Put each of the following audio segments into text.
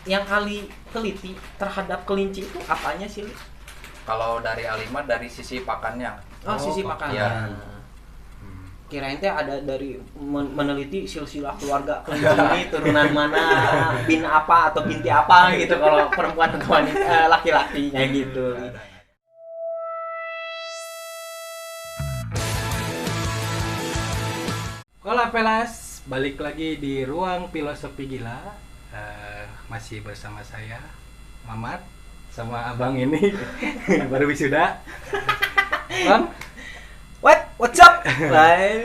Yang Ali teliti terhadap kelinci itu apanya sih, Li? Kalau dari Alima dari sisi pakannya. Sisi pakannya. Ya. Kirain teh ada dari meneliti silsilah keluarga kelinci ini turunan mana, bin apa atau binti apa gitu kalau perempuan atau wanita, laki-lakinya gitu. Hola Pelas, balik lagi di Ruang Filosofi Gila. Masih bersama saya, Mamat, sama abang ini baru wisuda. Bang, What's up?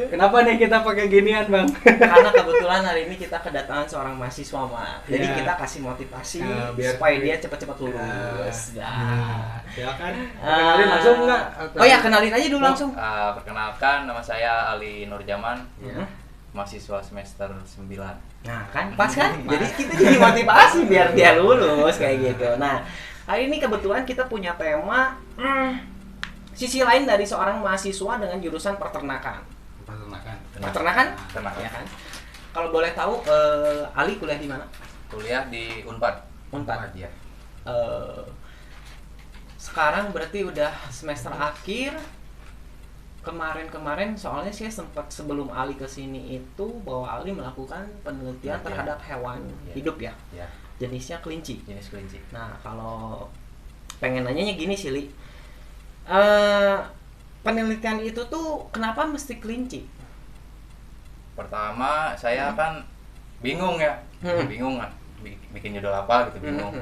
kenapa nih kita pakai ginian, Bang? Karena kebetulan hari ini kita kedatangan seorang mahasiswa, Mak. Jadi Iya. kita kasih motivasi Biar supaya dia cepat-cepat lulus. Silakan. Kenalin langsung enggak? Oh ya, kenalin aja dulu langsung. Perkenalkan, nama saya Ali Nurjaman, Ya. mahasiswa semester 9. Nah, kan pas kan? Jadi kita jadi motivasi biar dia lulus kayak gitu. Nah, hari ini kebetulan kita punya tema sisi lain dari seorang mahasiswa dengan jurusan peternakan. Peternakan? Ternak Ya kan? Kalau boleh tahu, Ali kuliah di mana? Kuliah di Unpad. Unpad. Ya. Sekarang berarti udah semester akhir. Kemarin soalnya saya sempat sebelum Ali kesini itu bahwa Ali melakukan penelitian terhadap hewan hidup ya. Ya, Jenisnya kelinci. jenis kelinci. Nah, kalau pengen nanyanya gini sih, Li. Penelitian itu tuh kenapa mesti kelinci? Pertama saya kan bingung ya. Bingung kan bikin judul apa gitu, bingung.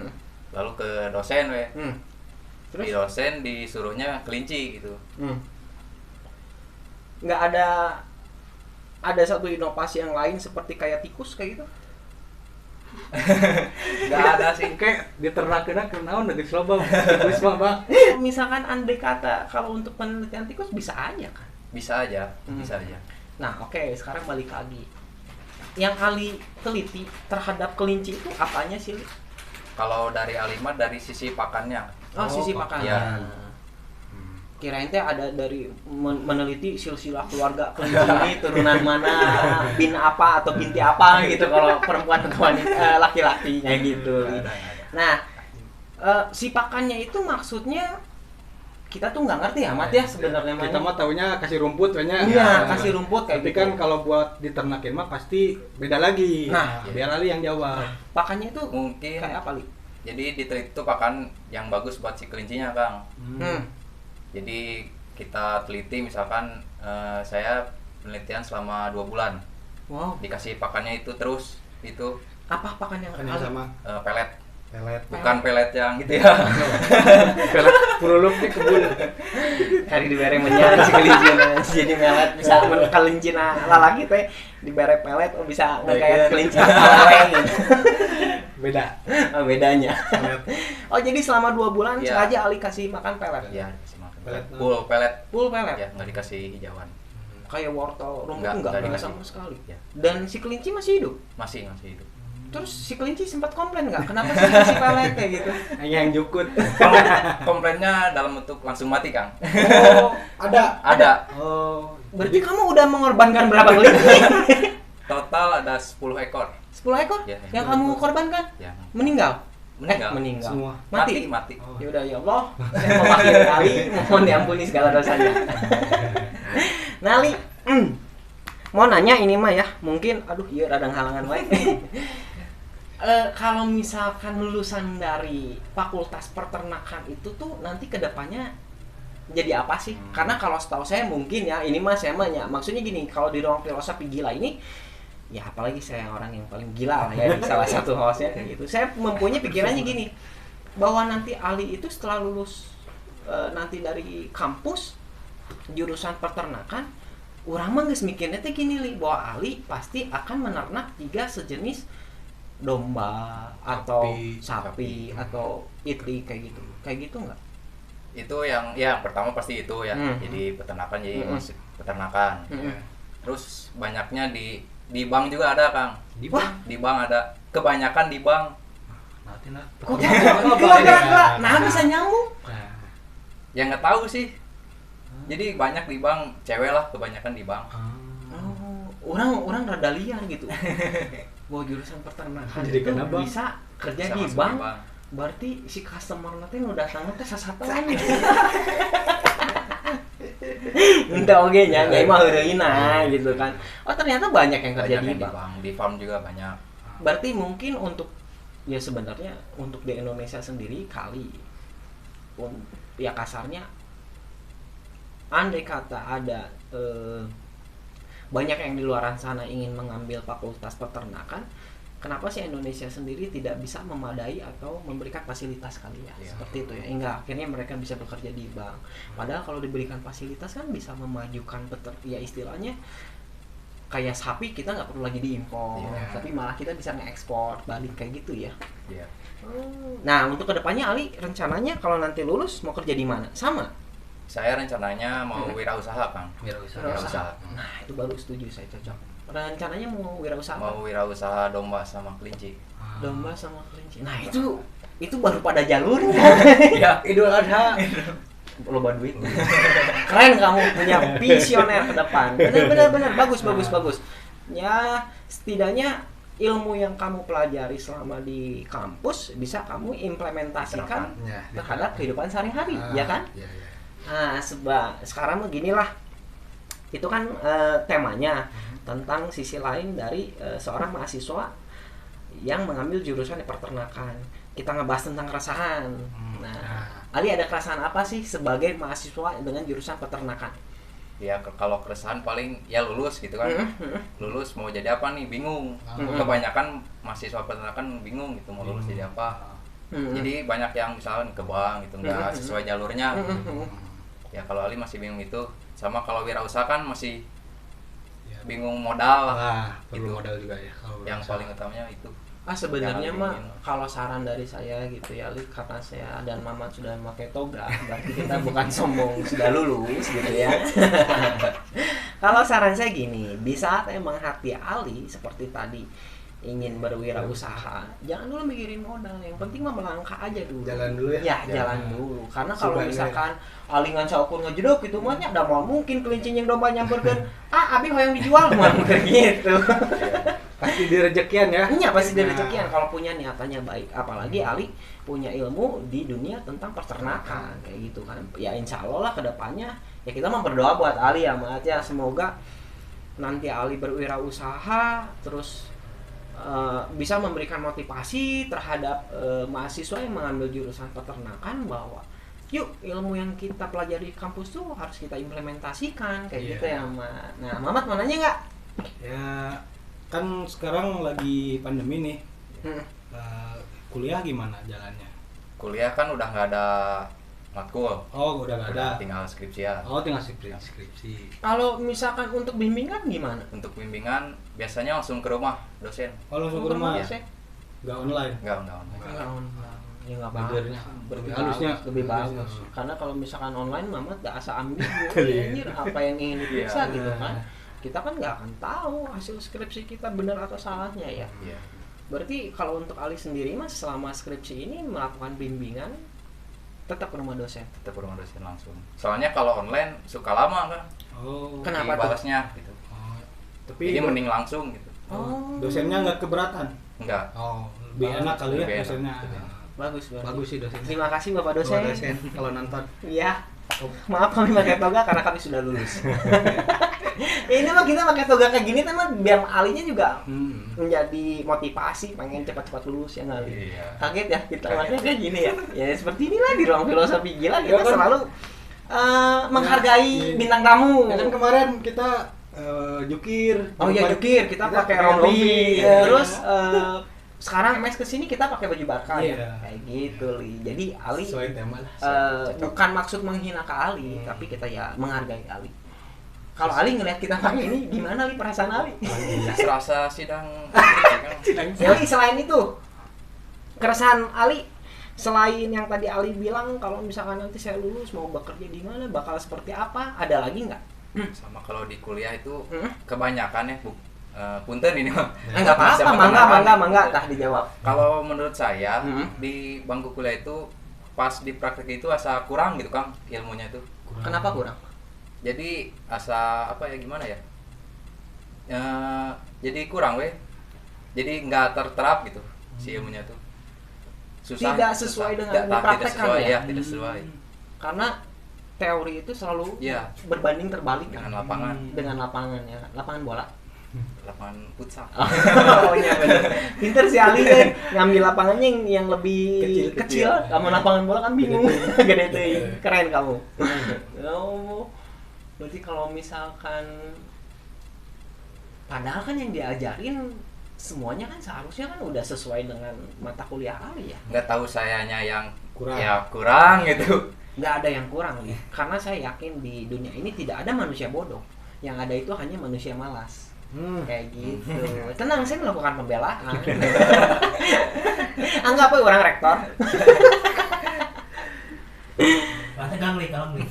Lalu ke dosen Terus? Di dosen disuruhnya kelinci gitu. Nggak ada satu inovasi yang lain seperti kayak tikus kayak gitu? Nggak ada sih. Kayak diternakeun ke naon geus loba. Tikus mah, Bang. Misalkan andai kata kalau untuk penelitian tikus bisa aja kan? Bisa aja, bisa aja. Nah, oke, sekarang balik lagi. Yang Ali teliti terhadap kelinci itu apanya sih, Li? Kalau dari Alima dari sisi pakannya. Sisi pakannya. Ya. Kirain teh ada dari meneliti silsilah keluarga kelinci ini turunan mana, bin apa atau binti apa gitu kalau perempuan atau wanita, laki-lakinya gitu. Nah, si pakannya itu maksudnya kita tuh nggak ngerti amat ya sebenarnya. Kita mah taunya kasih rumput banyak. Iya, kasih rumput kayak Tapi gitu. kan kalau buat diternakin mah pasti beda lagi. Nah, biar Ali yang jawab. Pakannya itu Mungkin kayak apa, Li? jadi diteliti itu pakan yang bagus buat si kelincinya, Kang. Jadi kita teliti misalkan saya penelitian selama 2 bulan. Wow. Dikasih pakannya itu terus itu Apa pakan yang Kan yang sama pelet. pelet. Bukan pelet yang gitu ya. Pelet purulup di kebun. Hari dibere menyang si kelinci jadi melet bisa kelinci lalaki teh dibere pelet bisa kayak kelinci leleng gitu. Beda. Bedanya. Pelet. Oh, jadi selama 2 bulan Iya. sengaja Ali kasih makan pelet. Ya, dikasih makan Pelet. pelet. Full pelet. Ya, nggak dikasih hijauan. Kayak wortel, rumput Enggak enggak dikasih. sama sekali. Ya, Dan si kelinci masih hidup. masih hidup. Terus si kelinci sempat komplain nggak? Kenapa sih kasih pelet kayak gitu? Yang jukut. Komplainnya dalam bentuk langsung mati, Kang. Oh, Ada. Oh, berarti kamu udah mengorbankan berapa kelinci? Total ada 10 ekor. 10 ekor Ya, yang kamu korbankan Ya, meninggal. meninggal. Meninggal. semua. Mati. Mati. Oh. Ya udah, ya Allah, saya memakai Ali, mohon diampuni segala dosanya. Nah, Ali, mau nanya ini mah ya, mungkin aduh iya radang halangan wae. Kalau misalkan lulusan dari Fakultas Peternakan itu tuh nanti kedepannya jadi apa sih? Karena kalau setahu saya mungkin ya, ini mah saya mah ya, maksudnya gini, kalau di Ruang Filosofi Gila ini ya apalagi saya orang yang paling gila lah ya di salah satu hostnya kayak gitu. Saya mempunyai pikirannya gini, bahwa nanti Ali itu setelah lulus nanti dari kampus jurusan peternakan, orang mah geus mikirnya teh gini, Li, bahwa Ali pasti akan menernak 3 sejenis domba atau sapi atau itli kayak gitu nggak? Itu yang pertama pasti itu ya. Jadi peternakan, jadi masuk peternakan. Terus banyaknya di bank juga ada, Kang. Di bank ada, kebanyakan di bank. Nanti nak. Kok kira-kira nah bisa nyambung? Yang nggak tahu sih. Jadi banyak di bank, cewek lah kebanyakan di bank. Oh, orang rada liar gitu. Bahwa jurusan peternakan Jadi itu kenapa? bisa kerja bisa di masuk bank. Berarti si customer nanti nu datang teh sasatuan. Entah oke nya mah heureuna gitu kan. Oh ternyata banyak yang kerja di bank. Di farm juga banyak. Berarti mungkin untuk ya sebenarnya untuk di Indonesia sendiri kali ya kasarnya andai kata ada banyak yang di luar sana ingin mengambil fakultas peternakan, kenapa sih Indonesia sendiri tidak bisa memadai atau memberikan fasilitas kali ya, seperti itu ya, hingga akhirnya mereka bisa bekerja di bank. Padahal kalau diberikan fasilitas kan bisa memajukan ya istilahnya kayak sapi kita nggak perlu lagi diimpor, tapi malah kita bisa ngekspor balik kayak gitu ya. Nah untuk kedepannya Ali rencananya kalau nanti lulus mau kerja di mana? Sama? Saya rencananya mau wirausaha, Kang. Wirausaha. Nah, itu baru setuju saya cocok. Rencananya mau wirausaha? Mau wirausaha domba sama kelinci. Domba sama kelinci. Nah, itu baru pada jalurnya. Ya, Idul Adha. Loba duit. Keren kamu punya visioner ke depan. Benar bagus. Ya, setidaknya ilmu yang kamu pelajari selama di kampus bisa kamu implementasikan terhadap kehidupan sehari-hari, ya kan? Nah, sekarang beginilah, itu kan temanya tentang sisi lain dari seorang mahasiswa yang mengambil jurusan di peternakan. Kita ngebahas tentang keresahan. Nah, Ali ada keresahan apa sih sebagai mahasiswa dengan jurusan peternakan? Ya kalau keresahan paling ya lulus gitu kan. Lulus mau jadi apa nih, bingung. Kebanyakan mahasiswa peternakan bingung gitu mau lulus jadi apa. Jadi banyak yang misalnya ke bank gitu nggak sesuai jalurnya. Ya kalau Ali masih bingung itu, sama kalau wirausaha kan masih bingung modal. Perlu modal juga ya. Yang paling utamanya itu. Sebenarnya mah kalau saran dari saya gitu ya, Ali, karena saya dan Mama sudah memakai toga, berarti kita bukan sombong sudah lulus gitu ya. Kalau saran saya gini, di saat emang hati Ali seperti tadi ingin berwirausaha, jangan dulu mikirin modal, yang penting mah melangkah aja dulu. Jalan dulu ya. Jalan dulu. Karena kalau misalkan alingan saukur ngejedok gitu mah nya da mau mungkin kelinci yang domba nyamperkeun, abi hoyong dijual mah gitu. Pasti direjekian ya. Iya, pasti direjekian kalau punya niatannya baik. Apalagi Ali punya ilmu di dunia tentang peternakan kayak gitu kan. Ya insya Allah lah kedepannya ya kita mau berdoa buat Ali ya, Mat ya, semoga nanti Ali berwirausaha terus bisa memberikan motivasi terhadap mahasiswa yang mengambil jurusan peternakan bahwa yuk ilmu yang kita pelajari di kampus tuh harus kita implementasikan kayak gitu ya, Mat. Nah, Mamat mau nanya nggak? Ya kan sekarang lagi pandemi nih. Kuliah gimana jalannya? Kuliah kan udah nggak ada matkul. Oh, udah nggak ada. Tinggal skripsian. Oh, tinggal skripsi. Kalau misalkan untuk bimbingan gimana? Untuk bimbingan biasanya langsung ke rumah dosen. Oh, langsung ke rumah. Ya? Nggak online. Nggak online. Ya nggak apa-apa. Lebih bagus. Karena kalau misalkan online, Mamat nggak asa ambil. Anjir, apa yang ingin diperiksa gitu kan? Kita kan nggak akan tahu hasil skripsi kita benar atau salahnya ya. Berarti kalau untuk Ali sendiri mas selama skripsi ini melakukan bimbingan tetap ke rumah dosen? Tetap ke rumah dosen langsung. Soalnya kalau online suka lama kan. Oh. Kenapa tuh? Balasnya gitu. Tapi jadi mending langsung gitu. Dosennya nggak keberatan? Enggak. Lebih enak kali ya dosennya. Bagus sih dosen. Terima kasih Bapak dosen. Kalau nonton. Iya. Maaf kami pakai toga karena kami sudah lulus. Ini mah kita pakai toga kayak gini kan biar alinya juga menjadi motivasi pengen cepat-cepat lulus ya kali. Kaget ya kita makanya kayak gini ya. Ya seperti inilah di ruang filosofi gila kita selalu menghargai bintang tamu. Kan kemarin kita jukir. Oh iya jukir, kita pakai rompi. Terus sekarang MS kesini kita pakai baju bakar kayak gitu Li. Jadi Ali bukan maksud menghina ke Ali, tapi kita ya menghargai Ali. Kalau Ali ngelihat kita pakai ini gimana Li perasaan Ali? Serasa sidang. Jadi selain itu keresahan Ali, selain yang tadi Ali bilang kalau misalkan nanti saya lulus mau bekerja di mana, bakal seperti apa, ada lagi nggak? Sama kalau di kuliah itu kebanyakan ya punten ini mah. Enggak apa-apa, mangga tah dijawab. Kalau menurut saya di bangku kuliah itu pas di praktek itu asa kurang gitu Kang ilmunya itu. Kenapa kurang? Jadi asa apa ya gimana ya? Jadi kurang weh. Jadi nggak terterap gitu si ilmunya tuh. tidak sesuai dengan tidak dipraktekkan sesuai, ya. Tidak sesuai. Karena teori itu selalu berbanding terbalik dengan lapangan. Dengan lapangan ya, lapangan bola. Lapangan futsal. Oh iya benar. Pinter si Ali kan ngambil lapangannya yang lebih kecil. Sama lapangan bola kan bingung. Gede teuing. Keren kamu. Oh. Berarti kalau misalkan padahal kan yang diajarin semuanya kan seharusnya kan udah sesuai dengan mata kuliah Ali ya. Nggak tahu sayanya yang kurang. Ya kurang gitu. Nggak ada yang kurang nih. Karena saya yakin di dunia ini tidak ada manusia bodoh. Yang ada itu hanya manusia malas. Kayak gitu. Tenang, saya melakukan pembelaan. Anggap aja orang rektor. Tegang nih kalau nih.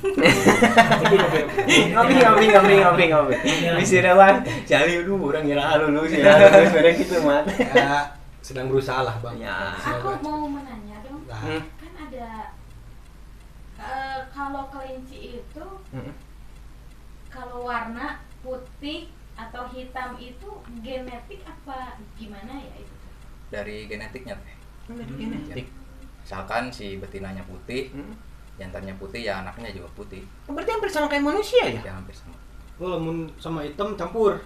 Ngopi. Bisa dah cari dulu orang ngira lulus ya. Lulus gitu mah. Ya, sedang berusaha lah, Bang. Ya. Aku mau menanya dong. Nah. Kan ada kalau kelinci itu kalau warna putih atau hitam itu genetik apa gimana ya itu? Dari genetiknya teh. Genetik. Misalkan si betinanya putih, jantannya putih, ya anaknya juga putih. Berarti hampir sama kayak manusia ya? Ya hampir sama. Oh, sama hitam campur.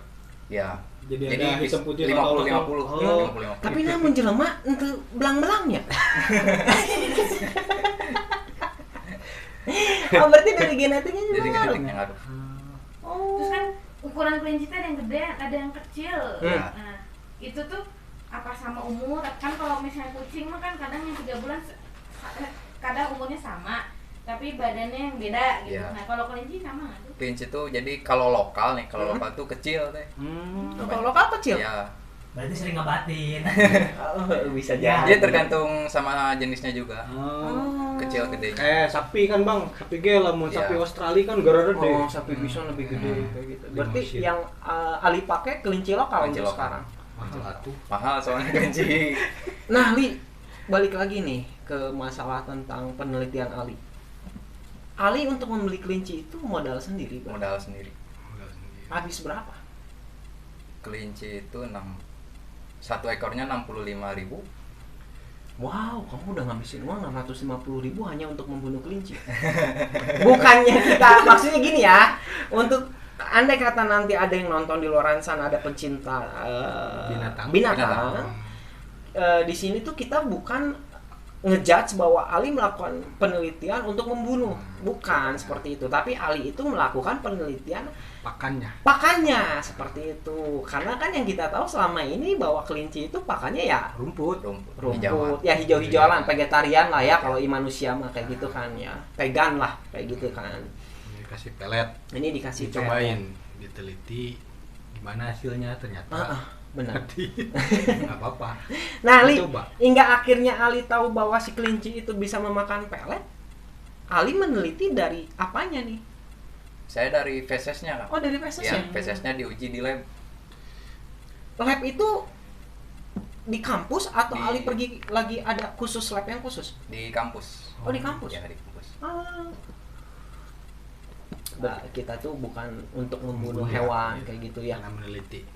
Ya. Jadi ada hitam putih 50-50. Oh, tapi namun jelema ente belang-belangnya. Oh, berarti dari genetiknya juga Jadi ngaruh. genetiknya ngaruh. Oh. Terus kan ukuran kelinci itu ada yang gede, ada yang kecil. Nah, itu tuh apa sama umur? Kan kalau misalnya kucing mah kan kadang yang 3 bulan kadang umurnya sama, tapi badannya yang beda gitu. Ya. Nah, kalau kelinci sama nggak tuh? Kelinci tuh jadi kalau lokal nih, kalau lokal tuh kecil teh. Kalau lokal kecil. Ya. Berarti sering ngebatin. Oh, bisa Ya. jadi. Dia tergantung sama jenisnya juga. Kecil gede. Sapi kan, Bang. Sapi lamun Ya. sapi Australia kan gara gede. Oh, sapi bisa lebih gede kayak gitu. Berarti Dimasin. yang Ali pakai kelinci lokal Kelinci untuk lokal. sekarang. Mahal atuh. Mahal soalnya kelinci. Nah, Li, balik lagi nih ke masalah tentang penelitian Ali. Ali untuk membeli kelinci itu modal sendiri, Bang. Modal sendiri. Habis berapa? Kelinci itu 1 ekornya 65.000. Wow, kamu udah ngabisin uang 650.000 hanya untuk membunuh kelinci. Bukannya kita, maksudnya gini ya, untuk andai kata nanti ada yang nonton di luar sana, ada pencinta binatang. Di sini tuh kita bukan ngejudge bahwa Ali melakukan penelitian untuk membunuh, bukan seperti itu. Tapi Ali itu melakukan penelitian pakannya seperti itu. Karena kan yang kita tahu selama ini bahwa kelinci itu pakannya ya rumput. ya hijau-hijauan, vegetarian lah ya kalau manusia mah kayak gitu kan ya, vegan lah kayak gitu kan. Dikasih pelet. Ini dikasih Cobain, diteliti gimana hasilnya ternyata. Benar. Nggak apa-apa. Nah, Ali, Coba. hingga akhirnya Ali tahu bahwa si kelinci itu bisa memakan pelet. Ali meneliti dari apanya nih? Saya dari fesesnya kan. Oh, dari fesesnya. Ya, fesesnya diuji di lab. Lab itu di kampus atau Ali pergi lagi ada khusus lab yang khusus? Di kampus. Oh, di kampus. Ya, di kampus. Kita tuh bukan untuk membunuh hewan kayak gitu ya.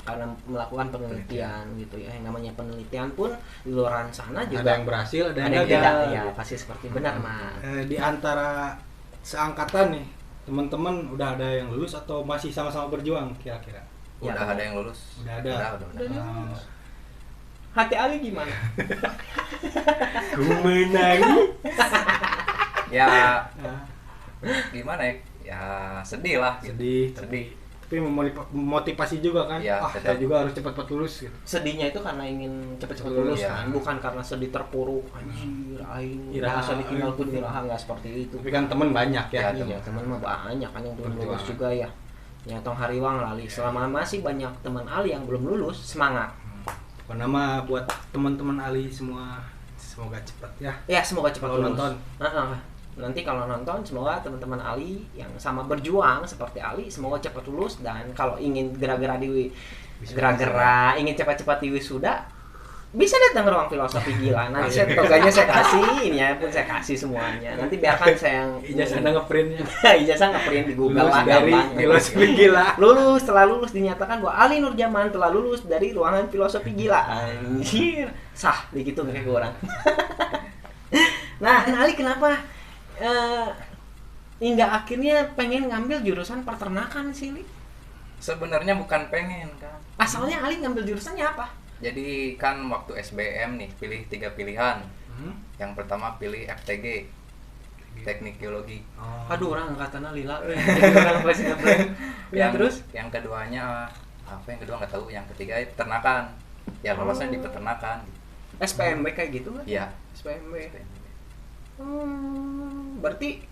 Karena melakukan penelitian gitu ya. Yang namanya penelitian pun di luar sana juga ada yang berhasil, ada yang tidak. gagal. Ya, pasti seperti benar, Mas. Di antara seangkatan nih, teman-teman udah ada yang lulus atau masih sama-sama berjuang kira-kira? Udah ada yang lulus. Udah ada. Udah. Hati Ali gimana? Ku menangis. Ya gimana ya? Ya sedih lah. Sedih. Tapi memotivasi juga kan? Ya, saya juga harus cepat-cepat lulus gitu. Sedihnya itu karena ingin cepat-cepat lulus kan, bukan karena sedih terpuruk anjir aing merasa ditinggalkan iraha, enggak seperti itu. Tapi kan temen banyak ya. Iya, teman mah banyak kan yang belum lulus juga ya. Ya tong hariwang lali. Selama masih banyak teman Ali yang belum lulus, semangat. Nama buat teman-teman Ali semua, semoga cepat ya. Ya, semoga cepat Kalau lulus. nonton. Nanti kalau nonton, semoga teman-teman Ali yang sama berjuang seperti Ali, semoga cepat lulus. Dan kalau ingin gerak-gerak ingin cepat-cepat di wisuda, bisa datang ke Ruang Filosofi Gila. Nanti saya toganya saya kasih, ini ya pun saya kasih semuanya. Nanti biarkan saya yang ijazah ngeprintnya. ijazah ngeprint di Google Lulus lah, dari gampang. Filosofi Gila. Setelah lulus dinyatakan bahwa Ali Nurjaman telah lulus dari Ruangan Filosofi Gila. Anjir, sah begitu kayak orang. Nah, Ali kenapa hingga akhirnya pengen ngambil jurusan peternakan sih, Li? Sebenarnya bukan pengen kan. Asalnya Ali ngambil jurusannya apa? Jadi kan waktu SBM nih pilih 3 pilihan. Yang pertama pilih FTG, Teknik Geologi. Aduh, orang angkatan lila. Orang pasti ngeblend. Ya terus? Yang keduanya apa? Yang kedua nggak tahu. Yang ketiga peternakan. Ya lolosnya di peternakan. SPMB kayak gitu kan? Iya. SPMB. Berarti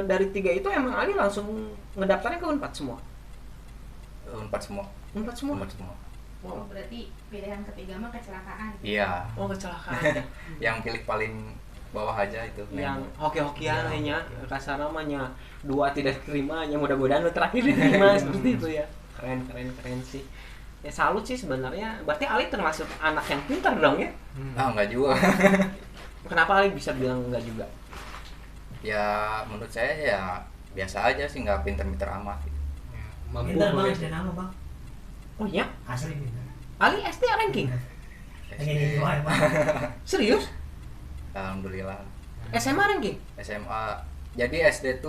dari 3 itu emang Ali langsung ngedaftarnya ke Unpad semua? Unpad semua. Unpad semua? Unpad semua. Oh, berarti pilihan ketiga mah kecelakaan. Iya. Oh, kecelakaan. Yang pilih paling bawah aja itu. Yang hoki-hokian nya kasar namanya 2 tidak terima, yang mudah-mudahan lu terakhir diterima seperti itu ya. Keren sih. Ya salut sih sebenarnya. Berarti Ali termasuk anak yang pintar dong ya? Enggak juga. Kenapa Ali bisa bilang enggak juga? Ya menurut saya ya biasa aja sih, nggak pinter-pinter amat gitu. Pintar banget SD nama bang. Oh iya? Asli pintar. Ali SD ranking? Pengen jadi doa bang. Serius? Alhamdulillah. SMA ranking? SMA. Jadi SD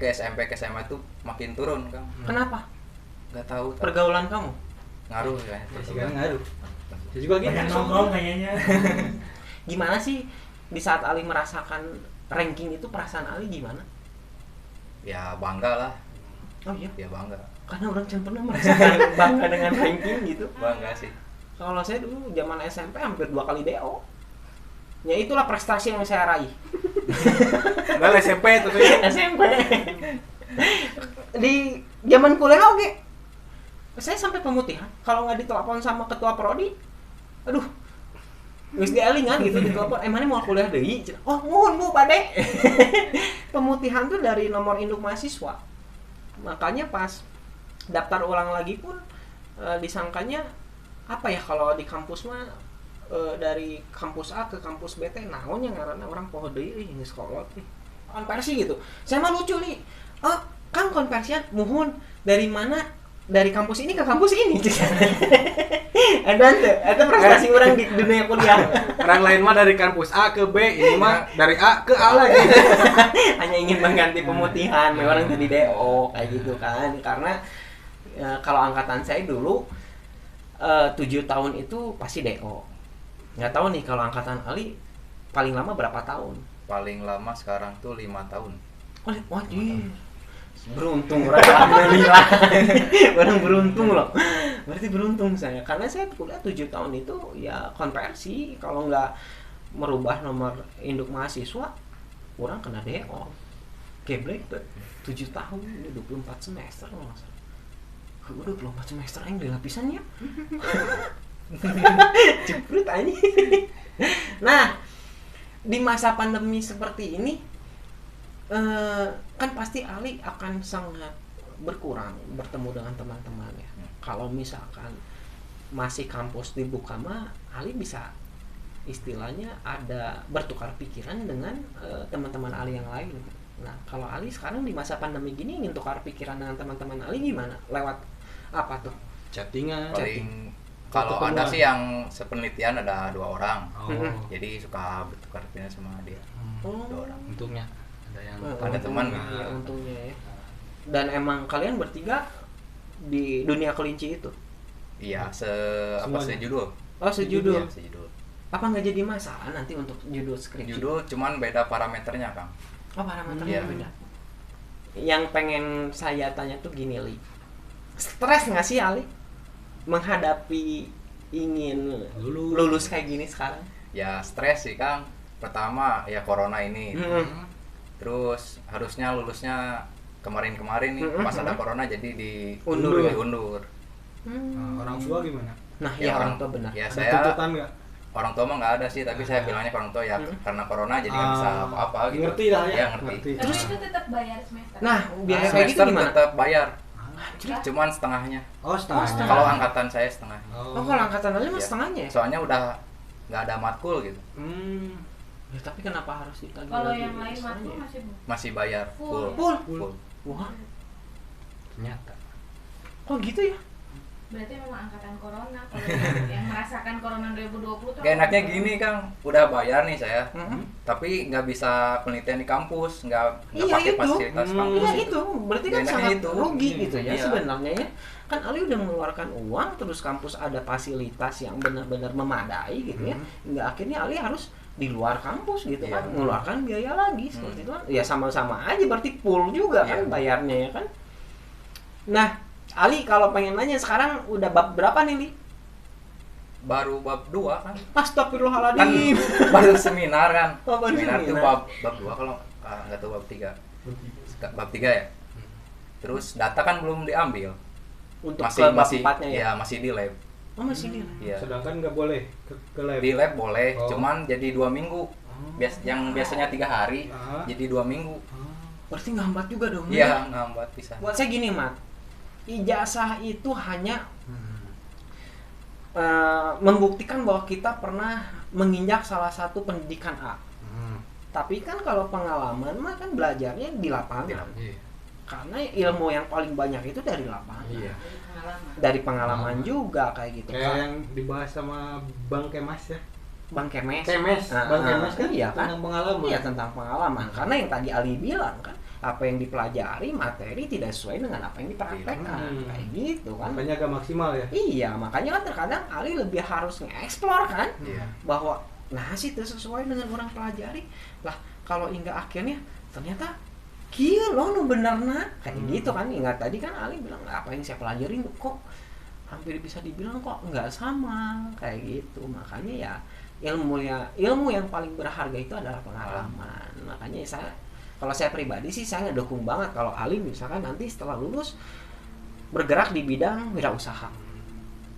ke SMP ke SMA tuh makin turun kan. Kenapa? Nggak tahu. Pergaulan kamu? Ngaruh kayaknya. Juga ngaruh. Saya juga gitu. Banyak nongkrong kayaknya. Gimana sih di saat Ali merasakan ranking itu, perasaan Ali gimana? Ya bangga lah. Oh iya? Ya bangga. Karena orang jangan pernah merasakan bangga dengan ranking gitu. Bangga sih. Kalau saya dulu zaman SMP hampir 2 kali DO. Ya itulah prestasi yang saya raih. Nah, SMP tuh ya. SMP. Di zaman kuliah oke. Saya sampai pemutihan. Kalau nggak ditelepon sama ketua prodi, aduh, wis dielingan gitu ditelepon. Mana mau kuliah deui? Oh, mohon Bu, Pade. Pemutihan tuh dari nomor induk mahasiswa. Makanya pas daftar ulang lagi pun disangkanya apa ya, kalau di kampus mah dari kampus A ke kampus B teh naonnya ngaranna orang poho deui geus kolot nih. Konversi gitu. Saya mah lucu nih. Oh, Kang konversian muhun dari mana? Dari kampus ini ke kampus ini. Ada prestasi orang di dunia kuliah. Orang lain mah dari kampus A ke B, ini mah dari A ke A lagi. Hanya ingin mengganti pemutihan, orang jadi DO kayak gitu kan. Karena kalau angkatan saya dulu 7 tahun itu pasti DO. Nggak tahu nih kalau angkatan Ali paling lama berapa tahun? Paling lama sekarang tuh 5 tahun. Oh, wajib. Beruntung orang, alhamdulillah. Orang beruntung loh. Berarti beruntung saya, karena saya kuliah 7 tahun itu ya konversi. Kalau nggak merubah nomor induk mahasiswa, orang kena DO. Geblek tuh 7 tahun, 24 semester loh. 24 semester yang di lapisannya. Jeprut aja. Nah, di masa pandemi seperti ini kan pasti Ali akan sangat berkurang bertemu dengan teman-temannya. Kalau misalkan masih kampus dibuka mah Ali bisa istilahnya ada bertukar pikiran dengan teman-teman Ali yang lain. Nah, kalau Ali sekarang di masa pandemi gini ingin tukar pikiran dengan teman-teman Ali gimana? Lewat apa tuh? Chattingan. Paling kalau ada sih yang sepenelitian ada 2 orang. Jadi suka bertukar pikiran sama dia. 2 orang. Untungnya ada yang ada teman. Ya, untungnya ya. Dan emang kalian bertiga di dunia kelinci itu? Iya, sejudul. Oh, sejudul. Iya, sejudul. Apa nggak jadi masalah nanti untuk judul skripsi? Judul cuman beda parameternya, Kang. Oh, parameternya Iya. beda. Yang pengen saya tanya tuh gini, Li. Stres nggak sih Ali menghadapi ingin lulus kayak gini sekarang? Ya stres sih, Kang. Pertama ya corona ini. Terus harusnya lulusnya kemarin-kemarin nih, pas ada corona jadi diundur. Orang tua gimana? Nah, Ya, ya orang tua benar. Ya Ada saya tuntutan nggak? orang tua mah nggak ada sih, tapi saya bilangnya ke orang tua ya karena corona jadi nggak bisa apa-apa gitu. Ngerti lah ya. Ya, ngerti. Terus itu tetap bayar semester. Nah, biaya kayak gitu Semester gimana? tetap bayar, Anjir. cuman setengahnya. Oh, setengahnya. setengah. Kalau angkatan saya setengah. Oh, kalau angkatan Ali mah Iya. setengahnya ya? Soalnya udah nggak ada matkul gitu, Ya, tapi kenapa harus ditagih? Kalau lagi yang lain setengahnya matkul ya? masih masih bayar Full. full. Full. Full. Wah, Ternyata. kok gitu ya? berarti memang angkatan corona. Kalau yang merasakan corona 2020 tuh Gak enaknya gini Kang, udah bayar nih saya, tapi nggak bisa penelitian di kampus, nggak Iya, pakai itu. fasilitas kampus. Iya itu, berarti kan Enaknya sangat itu. rugi gitu ya Iya. sebenarnya ya. Kan Ali udah mengeluarkan uang, terus kampus ada fasilitas yang benar-benar memadai gitu ya. Hingga akhirnya Ali harus di luar kampus gitu Iya. kan, mengeluarkan biaya lagi seperti itu kan. Ya sama-sama aja berarti full juga kan Iya. bayarnya ya kan. Nah, Ali kalau pengen nanya sekarang udah bab berapa nih, Li? Baru bab 2 kan. Kan Astagfirullahaladzim. baru seminar kan. Oh, baru Seminar tuh seminar. bab 2 kalau nggak tahu bab 3. Bab 3 ya. Terus data kan belum diambil. Untuk Masih ke bab masih 4-nya ya? ya masih di lab. Oh, masih di. Iya. Sedangkan nggak boleh ke lab. Di lab boleh, Oh. cuman jadi 2 minggu. Yang biasanya 3 hari jadi 2 minggu. Berarti ngambat juga dong. ya? Iya, ngambat bisa. Buat saya gini, Mat. Ijazah itu hanya membuktikan bahwa kita pernah menginjak salah satu pendidikan A. Tapi kan kalau pengalaman mah kan belajarnya di lapangan. Iya. Karena ilmu yang paling banyak itu dari lapangan. Iya. Dari pengalaman juga kayak gitu. Kayak yang dibahas sama Bang Kemas ya. Bang Kemes. Bang Kemes kan iya kan? tentang pengalaman. Iya, tentang pengalaman. Karena yang tadi Ali bilang kan, apa yang dipelajari materi tidak sesuai dengan apa yang dipraktekkan. Kayak gitu kan. Makanya agak maksimal ya. Iya, makanya kan terkadang Ali lebih harus nge-explore kan, Iya. bahwa nah sih itu sesuai dengan orang pelajari. Lah, kalau hingga akhirnya ternyata kieu loh nu benerna kayak gitu kan. Ingat tadi kan Ali bilang apa yang saya pelajarin kok hampir bisa dibilang kok nggak sama kayak gitu. Makanya ya ilmu yang paling berharga itu adalah pengalaman. Makanya kalau saya pribadi sih saya ngedukung banget kalau Ali misalkan nanti setelah lulus bergerak di bidang wirausaha.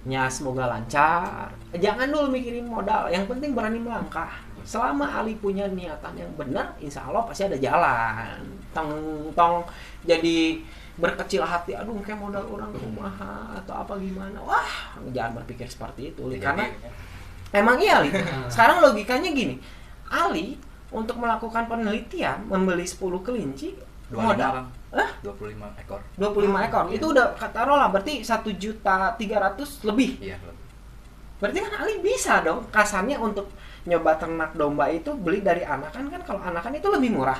Ya semoga lancar. Jangan dulu mikirin modal, yang penting berani melangkah. Selama Ali punya niatan yang benar, insya Allah pasti ada jalan. Tong jadi berkecil hati, aduh kayak modal orang kumaha atau apa gimana. Wah, jangan berpikir seperti itu, Li. Karena emang iya, Ali. Sekarang logikanya gini. Ali untuk melakukan penelitian membeli 10 kelinci 25 modal Bang. 25 ekor. 25 ekor. Itu udah taruhlah berarti 1.300.000 lebih. Iya. Berarti kan Ali bisa dong kasarnya untuk nyoba ternak domba itu beli dari anakan kan, kalau anakan itu lebih murah.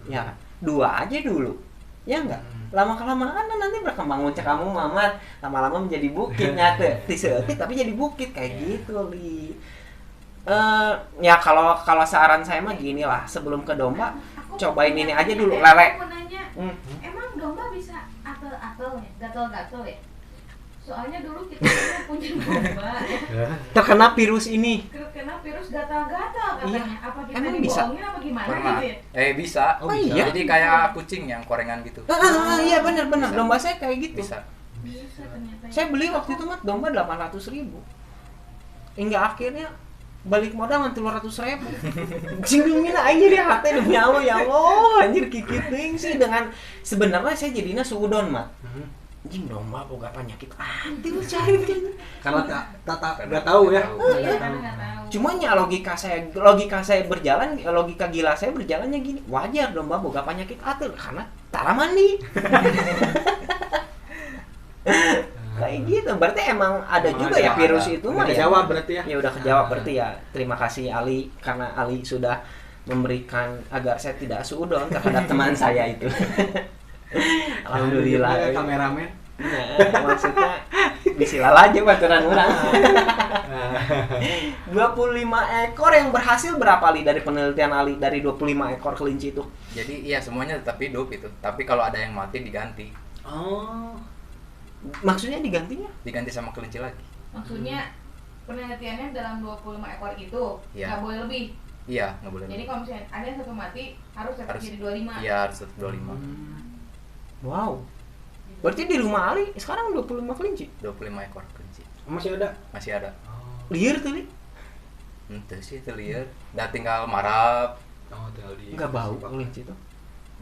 Ya, 2 aja dulu. Ya enggak? Lama-kelamaan kan nanti berkembang muncak kamu Mamat, lama-lama menjadi bukit nyata. Tiseutik tapi jadi bukit kayak gitu, Li. Ya kalau saran saya mah gini lah, sebelum ke domba cobain ini aja dulu, lele. Aku mau nanya, emang domba bisa atel-atel ya? Gatel-gatel ya? Soalnya dulu kita punya domba Terkena virus ini. kena virus gatal-gatal katanya. Iya. Apa kita Emang bisa? dibohongin apa gimana Pernah. gitu ya? Bisa. Oh, iya? Jadi kayak kucing yang korengan gitu. Iya benar-benar, Bisa. domba saya kayak gitu. Bisa. Bisa ternyata. ya. Saya beli waktu itu mah domba 800.000. Hingga akhirnya balik modal ngan 300.000. Singgungina aja dia hati demi Allah, ya Allah, anjir kikit ting sih dengan sebenarnya saya jadinya suudon mah. Anjing domba boga penyakit anti lu cari Karena nggak tahu ya. Iya, karena nggak tahu. Cuma ya logika saya berjalan, logika gila saya berjalannya gini. Wajar domba boga penyakit atil karena tara mandi. Kayak gitu. Berarti emang ada Emang juga ada, ya virus ada. itu Udah mah ya. kejawab berarti ya. Ya udah kejawab berarti ya. Terima kasih Ali karena Ali sudah memberikan agar saya tidak suudon terhadap teman saya itu. Alhamdulillah. Ya, kameramen. Nah, maksudnya bisilah aja baturan orang. 25 ekor yang berhasil berapa Ali dari penelitian Ali dari 25 ekor kelinci itu? Jadi iya semuanya tetap hidup itu. Tapi kalau ada yang mati diganti. Oh. Maksudnya digantinya? Diganti sama kelinci lagi. Maksudnya penelitiannya dalam 25 ekor itu Iya. nggak boleh lebih. Iya, nggak boleh. Jadi kalau misalnya ada yang satu mati harus tetap Harus. jadi 25. Iya, harus tetap 25. Wow. Berarti di rumah Ali sekarang 25 kelinci? 25 ekor kelinci. Masih ada. Masih ada. Liar tuh, Li? Itu sih itu liar. Udah tinggal marap, Oh, tinggal di. Enggak bau kelinci itu.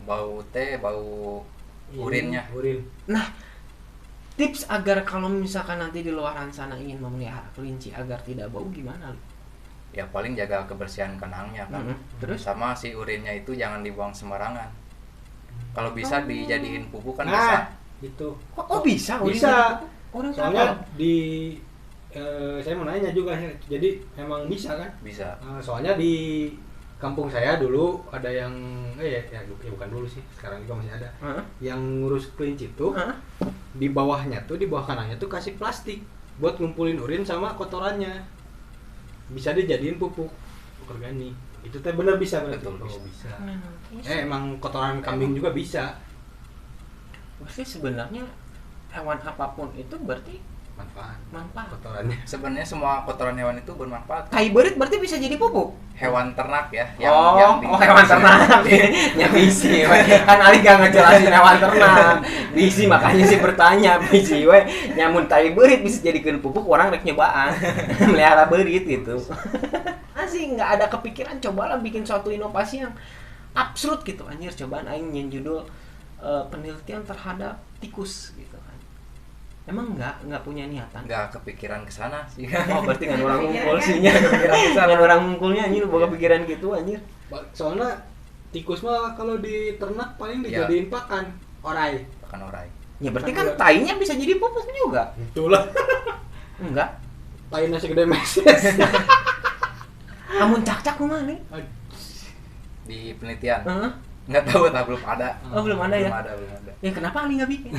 bau teh, bau urinnya. Urin. Nah, tips agar kalau misalkan nanti di luar sana ingin memelihara kelinci agar tidak bau gimana, Li? Ya paling jaga kebersihan kandangnya kan. Terus? Sama si urinnya itu jangan dibuang sembarangan. Kalau bisa dijadiin pupuk kan bisa. Nah, itu. Oh bisa urin Bisa. dari pupuk? Orang Soalnya siapa? di saya mau nanya juga, jadi emang bisa kan? Bisa. Soalnya di kampung saya dulu ada yang bukan dulu sih, sekarang juga masih ada. Yang ngurus kelinci tuh di bawahnya tuh, di bawah kanannya tuh kasih plastik buat ngumpulin urin sama kotorannya. Bisa dijadiin pupuk organik. Itu teh bener bisa berarti. Betul, Oh, bisa. Bisa. Emang kotoran kambing juga bisa. Berarti sebenarnya hewan apapun itu berarti manfaat. Kotorannya. Sebenarnya semua kotoran hewan itu bermanfaat. Tai berit berarti bisa jadi pupuk. Hewan ternak ya, Hewan ternak. Ya bisi, we. Kan Ali gak ngejelasin hewan ternak. Bisi makanya sih bertanya, bisi we. Nyamun tai berit bisa jadikan pupuk, orang rek nyobaan. Melihara berit gitu. Asih nggak ada kepikiran cobalah bikin suatu inovasi yang absurd gitu anjir, cobaan aing nyen judul penelitian terhadap tikus gitu kan. Emang nggak punya niatan? Nggak kepikiran ke sana sih. Oh berarti nggak orang ngumpul sih nya, nggak orang ngumpulnya anjir, boga pikiran gitu anjir. Soalnya tikus mah kalau diternak paling dijadiin pakan orai. Pakan orai. Ya berarti kan tainya bisa jadi pupuk juga. Itulah. Enggak. Tainya segede meses. Amun cak-cak kumaha nih? Di penelitian. Heeh. Nggak tahu, belum ada. Oh belum ada ya? Belum ada. Ya kenapa Ali nggak bikin?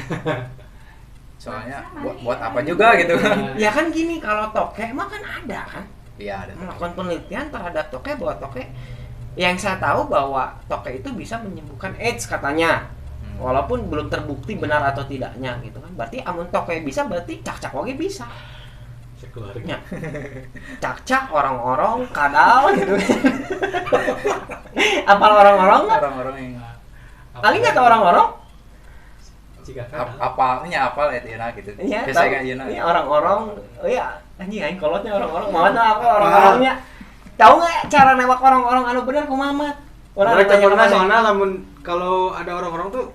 Soalnya buat apa juga gitu. Ya kan gini, kalau tokek mah kan ada kan Iya, ada. melakukan penelitian terhadap tokek, bahwa tokek, yang saya tahu bahwa tokek itu bisa menyembuhkan AIDS katanya, walaupun belum terbukti benar atau tidaknya gitu kan. Berarti amun tokek bisa, berarti cak-cak oge bisa. Sekeluarga. Cak-cak, orang-orang, kadal gitu. Apal orang-orang nggak? Orang-orang yang Ali nggak tahu orang-orang? Jika apalnya apal ya Tina gitu. Iya, Biasanya tahu. kan Tina. Ini orang-orang, oh ya, anjing aing kolotnya orang-orang. Mau tahu apa orang-orangnya? Tahu nggak cara nembak orang-orang anu bener kumaha mah? Orang tanya tanya kemana? soalnya lamun kalau ada orang-orang tuh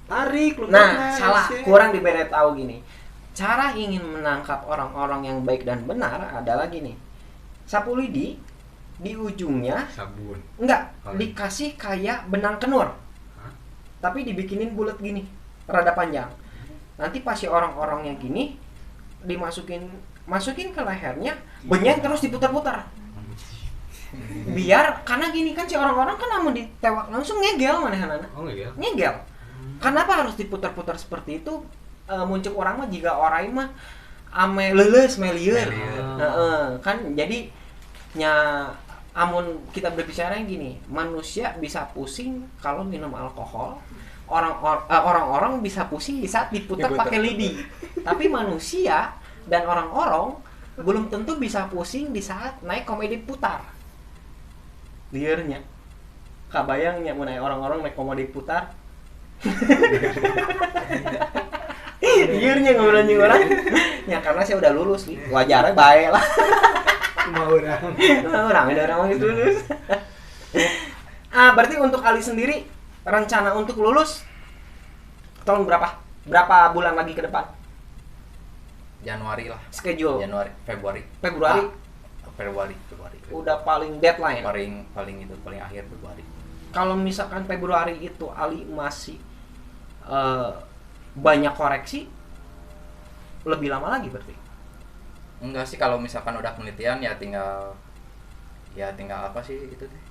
tarik lu. Nah, salah. Kurang diberi tahu gini. Cara ingin menangkap orang-orang yang baik dan benar adalah gini. Sapu lidi di ujungnya sabun. enggak Oh. dikasih kayak benang kenur. Tapi dibikinin bulat gini, rada panjang. Nanti pas si orang-orangnya gini masukin ke lehernya, benyen terus diputar-putar. Biar karena gini kan si orang-orang kan namun ditewak langsung ngegel manehanana. Oh enggak ya? Ngegel. Kenapa harus diputar-putar seperti itu? Muncul orang mah jika orang mah ame leuleus melieur. Kan jadi amun kita berbicara yang gini, manusia bisa pusing kalau minum alkohol, orang-orang bisa pusing di saat diputar pakai lidi. Tapi manusia dan orang-orang belum tentu bisa pusing di saat naik komedi putar. Liarnya, kabayangnya mun orang-orang naik komedi putar. Liarnya ngobrolnya orang. Ya karena saya udah lulus nih, wajarnya baik lah. Mau orang. Ada orang yang lulus. Berarti untuk Ali sendiri rencana untuk lulus tahun berapa? Berapa bulan lagi ke depan? Januari lah. Schedule Februari. Februari. Udah paling deadline. Paling akhir Februari. Kalau misalkan Februari itu Ali masih banyak koreksi, lebih lama lagi berarti. Enggak sih, kalau misalkan udah penelitian ya tinggal apa sih itu teh?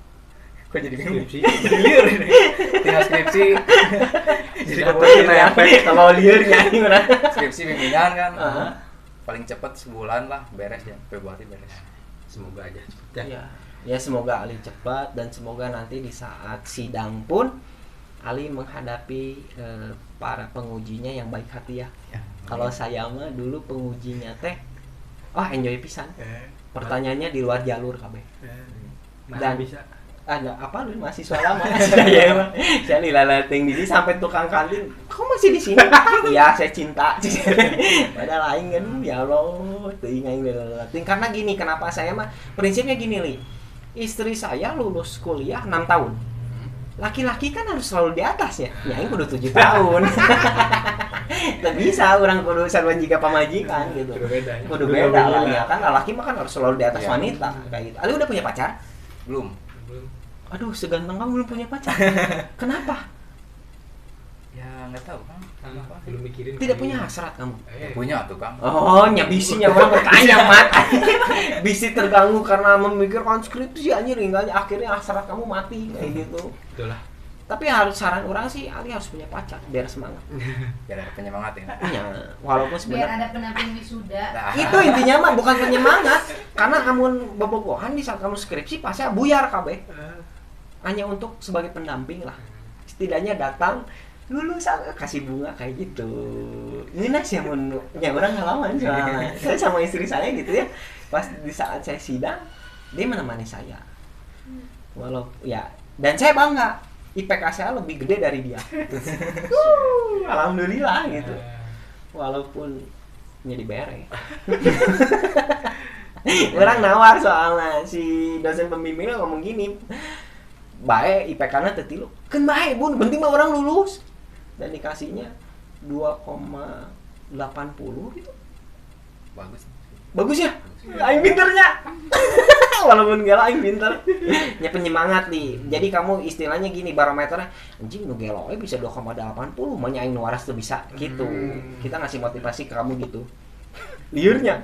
Kok jadi skripsi? Jadi liur ini. Tinggal skripsi. Jadi kalau liurnya gimana? skripsi bimbingan kan. Paling cepat sebulan lah beres ya, Februari beres. Semoga aja cepet ya. Ya semoga Ali cepat, dan semoga nanti di saat sidang pun Ali menghadapi para pengujinya yang baik hati ya. Kalau saya mah dulu pengujinya teh enjoy pisan. Pertanyaannya di luar jalur kabeh. Dan bisa ada apa lu mahasiswa lama saya mah. Saya lilalating di sini sampai tukang kantin. Kau masih di sini? Iya, saya cinta. Padahal lain kan ya Allah, teuing aing lilalating. Karena gini, kenapa saya mah prinsipnya gini, Li. Istri saya lulus kuliah 6 tahun. Laki-laki kan harus selalu di atas ya. Aing kudu 7 tahun. Tak bisa orang kudu sarua jiga pamajikan gitu. Kudu beda lah ya kan, laki mah kan harus selalu di atas wanita kayak gitu. Ali udah punya pacar? Belum. Aduh, seganteng kamu belum punya pacar. Kenapa? Ya nggak tahu Kang. Belum mikirin. Tidak punya hasrat kamu? Punya tuh Kang. Oh, bisinya orang bertanya, Mat. Bisi terganggu karena memikirkan skripsi anjir, hingga akhirnya hasrat kamu mati kayak gitu. Betul lah. Tapi harus saran orang sih, Ali harus punya pacar biar semangat. Biar ada penyemangat ya. Ya, walaupun Biar sebenarnya ada pendamping wisuda. Nah, itu intinya mah bukan penyemangat, karena kamu bobogohan di saat kamu skripsi pasti buyar kabeh. Hanya untuk sebagai pendamping lah. Setidaknya datang lulus kasih bunga kayak gitu. Ini nasi yang orang ngalaman soalnya. Saya sama istri saya gitu ya. Pas di saat saya sidang, dia menemani saya. Walau ya, dan saya bangga. IPK saya lebih gede dari dia. Alhamdulillah gitu. Walaupun jadi bere. Orang nawar soalnya si dosen pembimbingnya ngomong gini. Baik IPK-nya tetilu. Kan baik bun, penting mah orang lulus. Dan dikasihnya 2,80 gitu. bagus. Bagus ya? Aing pinternya. Walaupun gelo aing pinter. Ya penyemangat nih. Jadi kamu istilahnya gini barometernya, anjing nu gelo bisa 2,80, mah aing nu waras tuh bisa gitu. Kita ngasih motivasi ke kamu gitu. Liurnya.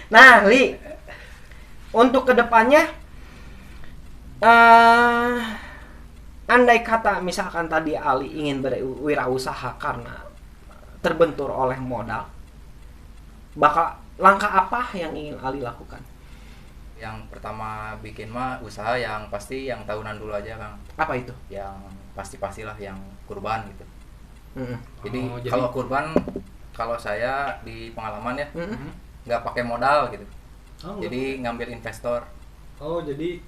Nah, Li. Untuk kedepannya andai kata misalkan tadi Ali ingin berwirausaha karena terbentur oleh modal, bakal langkah apa yang ingin Ali lakukan? Yang pertama bikin mah usaha yang pasti yang tahunan dulu aja Kang. Apa itu? Yang pasti-pastilah yang kurban gitu. Jadi Oh, jadi- kalau kurban, kalau saya di pengalaman ya nggak pakai modal gitu. Jadi ngambil investor. Oh, jadi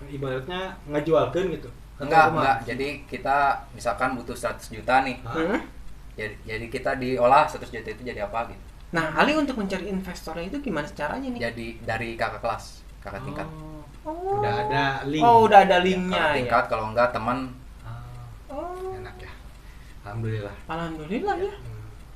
ibaratnya ngejualkan gitu. Enggak. Jadi kita misalkan butuh 100 juta nih. Jadi kita diolah 100 juta itu jadi apa gitu. Nah, Ali untuk mencari investornya itu gimana caranya nih? Jadi dari kakak kelas, kakak tingkat. Oh. Udah ada link. Oh, udah ada linknya Kakak ya. tingkat kalau enggak teman. Oh. Enak ya. Alhamdulillah. Alhamdulillah ya.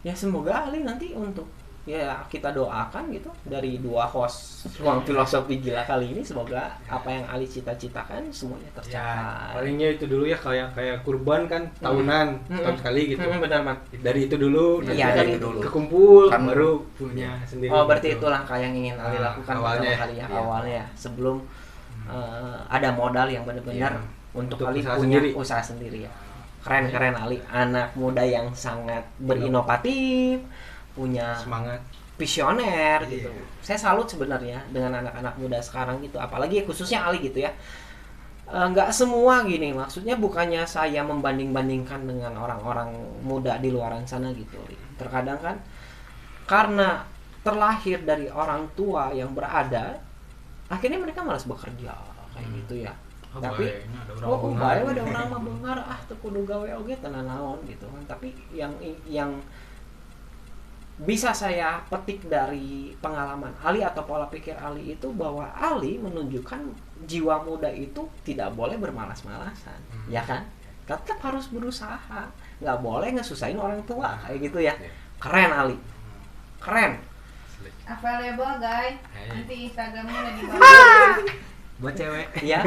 Ya semoga Ali nanti untuk ya kita doakan gitu dari dua host Ruang Filosofi Gila kali ini, semoga apa yang Ali cita-citakan semuanya Ya, tercapai. palingnya itu dulu ya kayak kurban kan tahunan, tahun sekali gitu. Benar, Mat. Dari itu dulu, Iya, dari itu dulu. kekumpul Kan- baru punya sendiri. Oh, berarti gitu. itu langkah yang ingin Ali lakukan awalnya pertama ya. kali ya, Iya. awalnya ya, sebelum ada modal yang benar-benar Iya. untuk Untuk Ali usaha punya sendiri. usaha sendiri ya. Keren Ali, anak muda yang sangat berinovatif, punya Semangat. visioner gitu. Iya. Saya salut sebenarnya dengan anak-anak muda sekarang gitu, apalagi khususnya Ali gitu ya. Nggak semua gini, maksudnya bukannya saya membanding-bandingkan dengan orang-orang muda di luaran sana gitu. Terkadang kan karena terlahir dari orang tua yang berada, akhirnya mereka malas bekerja kayak gitu ya. Tapi ada orang mah beungar teu kudu gawe oge tenan naon gitu kan. Tapi yang bisa saya petik dari pengalaman Ali atau pola pikir Ali itu bahwa Ali menunjukkan jiwa muda itu tidak boleh bermalas-malasan, ya kan? Tetap harus berusaha, nggak boleh ngesusahin orang tua kayak gitu ya. Keren Ali, keren. Available guys. Nanti Instagramnya udah di bawah. Buat cewek. Ya,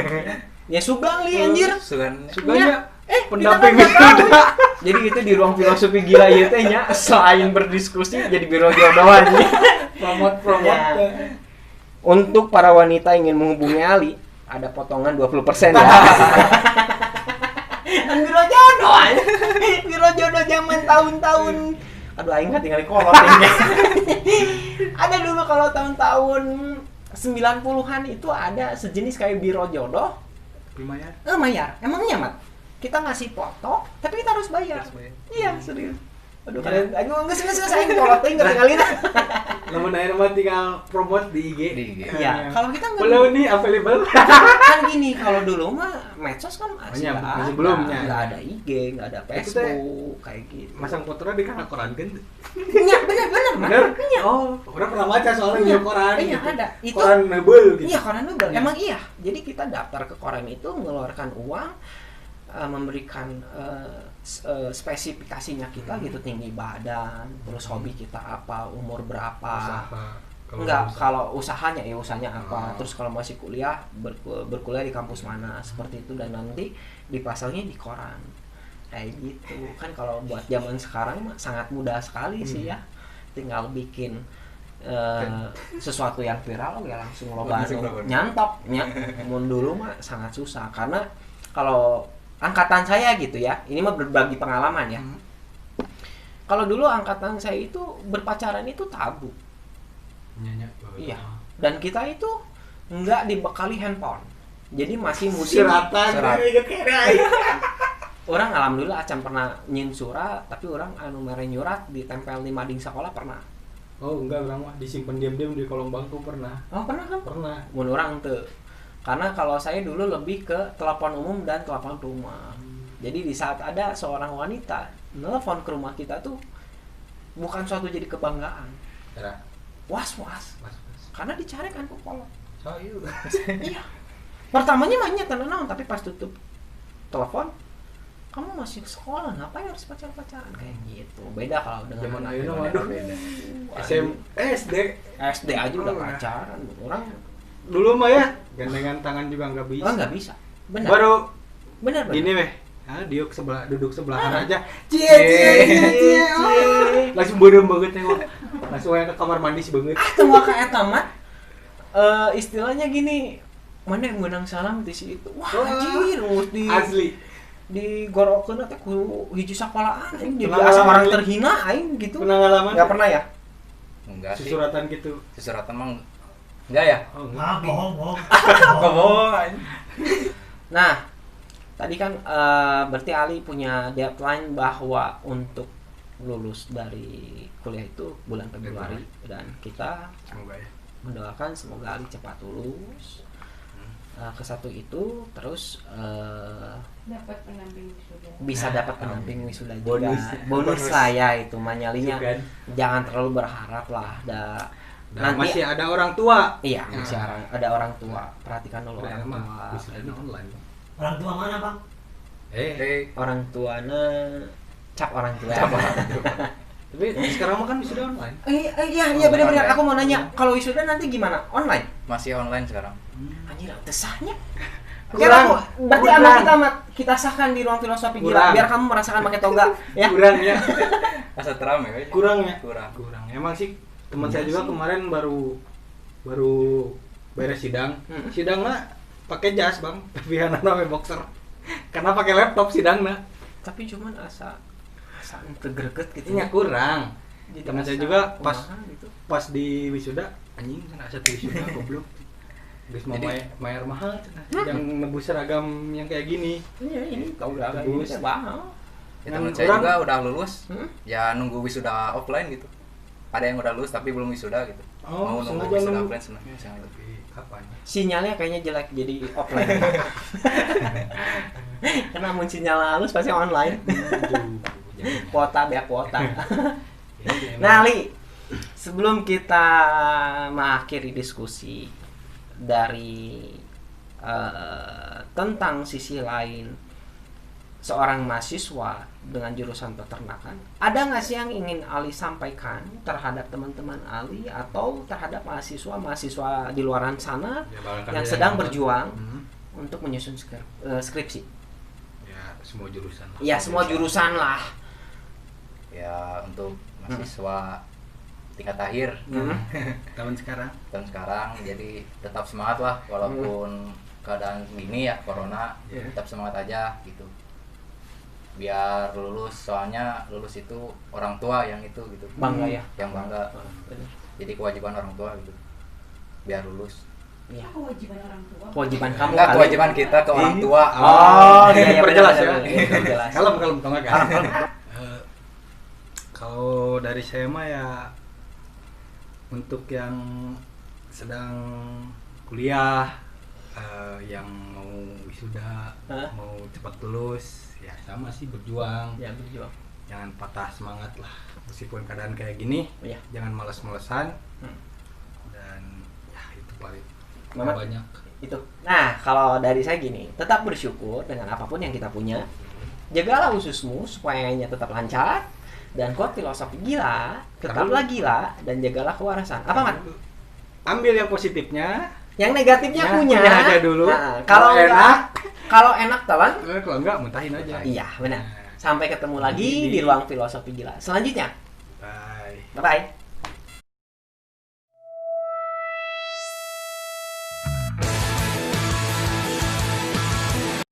ya sugang li anjir. Suganya Pendamping wisuda. Jadi itu di Ruang Filosofi Gila ieu teh nya selain berdiskusi jadi biro jodoh anjing. promote. Ya. Untuk para wanita ingin menghubungi Ali, ada potongan 20% ya. Kan biro jodoh anjing. Biro jodoh zaman tahun-tahun. Aduh aing kan tinggal di kolot ini. Ada dulu kalau tahun-tahun 90-an itu ada sejenis kayak biro jodoh. Lumayan. Bayar. Emangnya, Mat? Kita ngasih foto, tapi kita harus bayar. Iya, serius. Aduh, kalian aduh enggak saya kolot teh enggak kali nah. Lamun ayeuna mah tinggal promote di IG. Iya, kalau kita enggak Belum nih available. kan gini, kalau dulu mah medsos kan masih Banyak, nggak masih ada, belumnya. nggak ada IG, nggak ada Itu teh Facebook kayak gitu. Masang fotonya di kana koran kan? Iya, benar, Mat. Bener? Oh, orang pernah baca soalnya Iya, di koran. iya, gitu. ada. Itu Koran mebel gitu. iya, koran juga. Iya. Emang iya. Jadi kita daftar ke koran itu mengeluarkan uang, memberikan spesifikasinya kita gitu, tinggi badan, terus hobi kita apa, umur berapa, Usaha. Enggak, kalau usahanya apa, terus kalau masih kuliah berkuliah di kampus mana, seperti itu, dan nanti dipasangnya di koran kayak gitu kan. Kalau buat zaman sekarang mah sangat mudah sekali sih ya, tinggal bikin sesuatu yang viral ya langsung loba nyantok ya. Mun dulu mah sangat susah, karena kalau angkatan saya gitu ya, ini mah berbagi pengalaman ya. Kalau dulu angkatan saya itu berpacaran itu tabu. Iya. Dan kita itu nggak dibekali handphone. Jadi masih musim surat. Orang alhamdulillah acan pernah nyin surat, tapi orang anu mere nyurat ditempel di mading sekolah pernah. Oh enggak, orang mah disimpan diam-diam di kolong bangku pernah. Oh pernah kan? Pernah. Mun orang teu. Karena kalau saya dulu lebih ke telepon umum dan telepon rumah. Jadi di saat ada seorang wanita nelpon ke rumah kita tuh bukan suatu jadi kebanggaan. Was-was. Karena dicari kan popolok. Iya. Pertamanya mahnya tenang, tapi pas tutup telepon, kamu masih sekolah, ngapain harus pacaran kayak gitu. Beda kalau dengan zaman anak ayeuna beda. beda. SD aja udah pacaran. Orang Dulu mah ya gandengan tangan juga nggak bisa. nggak bisa. Benar. Baru Benar. gini weh. Duduk sebelahan aja. Cie. Langsung beudem banget teh. Langsung ke kamar mandi sih banget. Tunggu ka eta mah istilahnya gini, mana yang menang salam di situ. Wah, anjir, di Asli. di gorokeun teh ku hiji sekolahan aing jadi Pernah asa orang ngalamin? terhina aing gitu. Pernah ngalaman? Enggak pernah ya? Enggak sih. Susuratan gitu. Susuratan emang enggak ya? Oh, Ah, bohong. Bohong. Nah, tadi kan berarti Ali punya deadline bahwa untuk lulus dari kuliah itu bulan Februari, dan kita Semoga ya. mendoakan semoga Ali cepat lulus. Ke satu itu, terus Dapat pendamping wisuda. bisa dapat pendamping wisuda juga. Bonus. Bonus lah ya itu manyalinya. Juga. Jangan terlalu berharap lah. Dan masih ada orang tua. Iya, masih ada orang tua. Perhatikan dulu orang tua. Wisudanya online. Orang tua mana, Bang? Orang tuana cap orang tua. Tapi sekarang mah kan wisuda online. Iya benar-benar. Aku mau nanya, kalau wisuda nanti gimana? Online? Masih online sekarang. Anjir, tesahnya. Kurang. Berarti amat kita sahkan di ruang filosofi gila Kurang. biar kamu merasakan pakai toga ya. Kurang ya. Asa teram ya. Kurang ya. Kurang. Emang sih teman saya juga kemarin baru beres sidang. Sidangnya pakai jas, Bang. Tapi anak pakai boxer. Karena pakai laptop sidangnya. Tapi cuman asa kegreget gitu. Ini kurang. Jadi Teman saya asa juga kumaha gitu. pas di wisuda anjing kan asa tuh wisuda goblok. Geus mau Jadi- bayar mahal cenah. Yang nebus seragam yang kayak gini. Iya ini kau udah Tebus. ini mahal. Ya, Kan teman saya orang- juga udah lulus. Hmm? Ya nunggu wisuda offline gitu. Ada yang udah lulus tapi belum wisuda gitu. Oh, Mau nunggu sengaja wisuda nunggu. offline sengaja. Tapi kapan? Sinyalnya kayaknya jelek jadi offline. Karena mun sinyal halus pasti online. Kuota biar kuota. Nah, Li, sebelum kita mengakhiri diskusi dari tentang sisi lain seorang mahasiswa dengan jurusan peternakan, ada nggak sih yang ingin Ali sampaikan terhadap teman-teman Ali atau terhadap mahasiswa di luaran sana yang sedang berjuang untuk menyusun skripsi? Ya, semua jurusan. Ya, semua jurusan lah. Ya untuk mahasiswa tingkat akhir Tahun sekarang. tahun sekarang, jadi tetap semangat lah walaupun keadaan gini ya corona, tetap semangat aja gitu. Biar lulus, soalnya lulus itu orang tua yang itu gitu. Bangga ya. Yang bangga. Bener. Jadi kewajiban orang tua gitu. Biar lulus. Iya. Kewajiban orang tua. Kewajiban kamu Enggak, kali. kewajiban kita ke orang tua. Oh, iya Perjelas benar, ya. benar, perjelas. Kalem tengah kan. Kalau dari saya mah ya untuk yang sedang kuliah, yang mau wisuda, Hah? mau cepat lulus, ya sama sih berjuang. Ya, berjuang. Jangan patah semangat lah. Meskipun keadaan kayak gini, Iya. jangan malas-malesan. Hmm. Dan ya itu paling Mamat? banyak. Itu. Nah, kalau dari saya gini, tetap bersyukur dengan apapun yang kita punya. Jagalah ususmu supaya tetap lancar, dan kuat filosofi gila, tetaplah gila, dan jagalah kewarasan. Apa, Mat? ambil yang positifnya, yang negatifnya ya, punya aja dulu. Nah, kalau enak telan kalau enggak muntahin aja. iya benar. Sampai ketemu lagi di ruang filosofi gila selanjutnya. Bye. Bye.